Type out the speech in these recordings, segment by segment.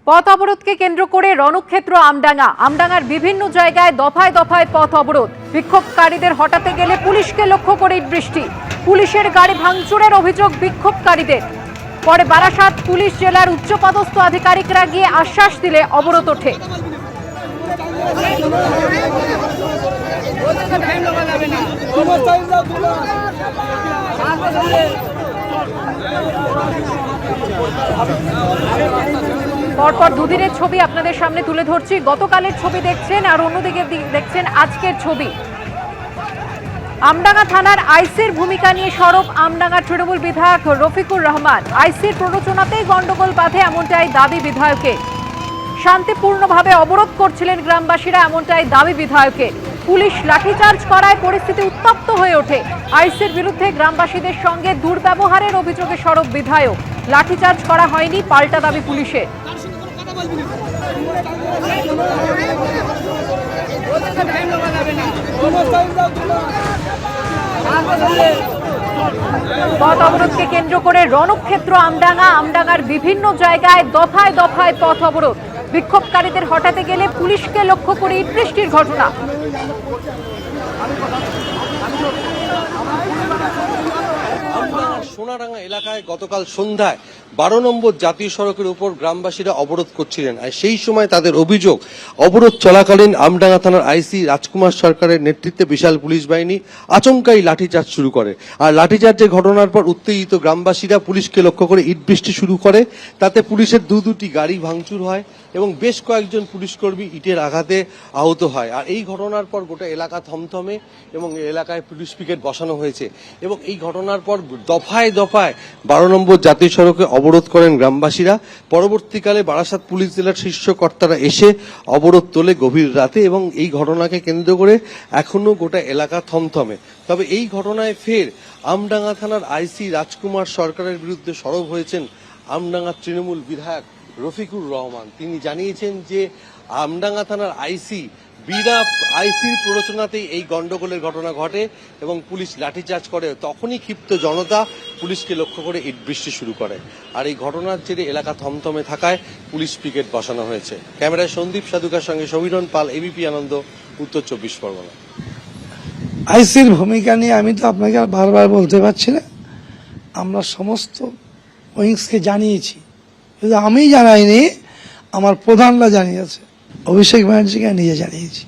পথ অবরোধকে কেন্দ্র করে রণক্ষেত্র আমডাঙ্গার বিভিন্ন জায়গায় দফায় দফায় পথ অবরোধ। বিক্ষোভকারীদের হটাতে গেলে পুলিশকে লক্ষ্য করে ইটবৃষ্টি। পুলিশের গাড়ি ভাঙচুরের অভিযোগ বিক্ষোভকারীদের। পরে বারাসাত পুলিশ জেলার উচ্চপদস্থ আধিকারিকরা গিয়ে আশ্বাস দিলে অবরোধ ওঠে। পরপর দুদিনের ছবি আপনাদের সামনে তুলে ধরছি। গতকালের ছবি দেখছেন আর অন্যদিকে দেখছেন আজকের ছবি। আমডাঙ্গা থানার আইসির ভূমিকা নিয়ে সরব আমডাঙ্গা তৃণমূল বিধায়ক রফিকুর রহমান। আইসির প্ররোচনাতেই গন্ডগোল বাধে এমনটাই দাবি বিধায়কের। শান্তিপূর্ণভাবে অবরোধ করছিলেন গ্রামবাসীরা, এমনটাই দাবি বিধায়কের। পুলিশ লাঠিচার্জ করায় পরিস্থিতি উত্তপ্ত হয়ে ওঠে। আইসির বিরুদ্ধে গ্রামবাসীদের সঙ্গে দুর্ব্যবহারের অভিযোগে সরব বিধায়ক। লাঠিচার্জ করা হয়নি, পাল্টা দাবি পুলিশের। পথ অবরোধকে কেন্দ্র করে রণক্ষেত্র আমডাঙ্গার বিভিন্ন জায়গায় দফায় দফায় পথ অবরোধ। বিক্ষোভকারীদের হটাতে গেলে পুলিশকে লক্ষ্য করে ইটবৃষ্টির ঘটনা। সোনাডাঙ্গা এলাকায় গতকাল সন্ধ্যায় 12 নম্বর জাতীয় সড়কের উপর গ্রামবাসীরা অবরোধ করছিলেন। আর সেই সময় তাদের অভিযোগ, অবরোধ চলাকালীন আমডাঙ্গা থানার আইসি রাজকুমার সরকারের নেতৃত্বে বিশাল পুলিশ বাহিনী আচমকাই লাঠিচার্জ শুরু করে। আর লাঠিচার্জের ঘটনার পর উত্তেজিত গ্রামবাসীরা পুলিশকে লক্ষ্য করে ইটবৃষ্টি শুরু করে। তাতে পুলিশের দুটি গাড়ি ভাঙচুর হয় এবং বেশ কয়েকজন পুলিশকর্মী ইটের আঘাতে আহত হয়। আর এই ঘটনার পর গোটা এলাকা থমথমে এবং এলাকায় পুলিশ পিকেট বসানো হয়েছে। এবং এই ঘটনার পর দফায় দফায় 12 নম্বর জাতীয় সড়কে অবরোধ করেন গ্রামবাসীরা। পরবর্তীকালে বারাসাত পুলিশ জেলার শীর্ষ কর্তারা এসে অবরোধ তোলে গভীর রাতে এবং এই ঘটনাকে কেন্দ্র করে এখনো গোটা এলাকা থমথমে। তবে এই ঘটনায় ফের আমডাঙ্গা থানার আইসি রাজকুমার সরকারের বিরুদ্ধে সরব হয়েছেন আমডাঙ্গা তৃণমূল বিধায়ক রফিকুর রহমান। তিনি জানিয়েছেন যে আমডাঙ্গা থানার আইসির প্ররোচনাতেই এই গন্ডগোলের ঘটনা ঘটে এবং পুলিশ লাঠিচার্জ করে। তখনই ক্ষিপ্ত জনতা পুলিশকে লক্ষ্য করে ইটবৃষ্টি শুরু করে। আর এই ঘটনার জেরে এলাকা থমথমে থাকায় পুলিশ পিকেট বসানো হয়েছে। ক্যামেরায় সন্দীপ সাধুকার সঙ্গে সমীরণ পাল, এবিপি আনন্দ, উত্তর 24 পরগনা। আইসির ভূমিকা নিয়ে আমি তো আপনাকে আর বারবার বলতে পারছি না। আমরা সমস্ত উইংসকে জানিয়েছি, শুধু আমি জানাইনি, আমার প্রধানরা জানিয়েছে। অভিষেক ব্যানার্জিকে নিজে জানিয়েছি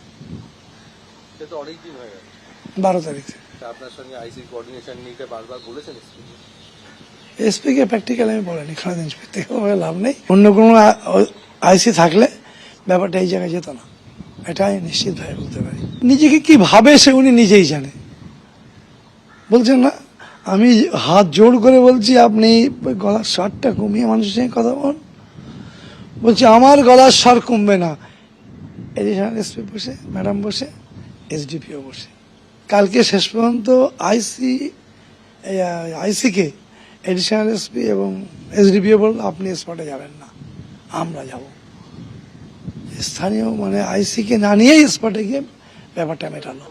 12 তারিখে। এসপিকে প্র্যাকটিক্যাল আমি বলিনি, খালেদ ইন্সপেক্টর লাভ নেই। অন্য কোনো আইসি থাকলে ব্যাপারটা এই জায়গায় যেত না, এটা আমি নিশ্চিতভাবে বলতে পারি। নিজেকে কি ভাবে সে উনি নিজেই জানে। বলছেন না, আমি হাত জোড় করে বলছি আপনি গলার স্বরটা কমিয়ে মানুষের সঙ্গে কথা বলুন। বলছি আমার গলার স্বর কমবে না। এডিশনাল এসপি বসে, ম্যাডাম বসে, এসডিপিও বসে। কালকে শেষ পর্যন্ত আইসিকে এডিশনাল এসপি এবং এসডিপিও বলল আপনি স্পটে যাবেন না, আমরা যাব। স্থানীয় আইসিকে না নিয়েই স্পটে গিয়ে ব্যাপারটা মেটালো।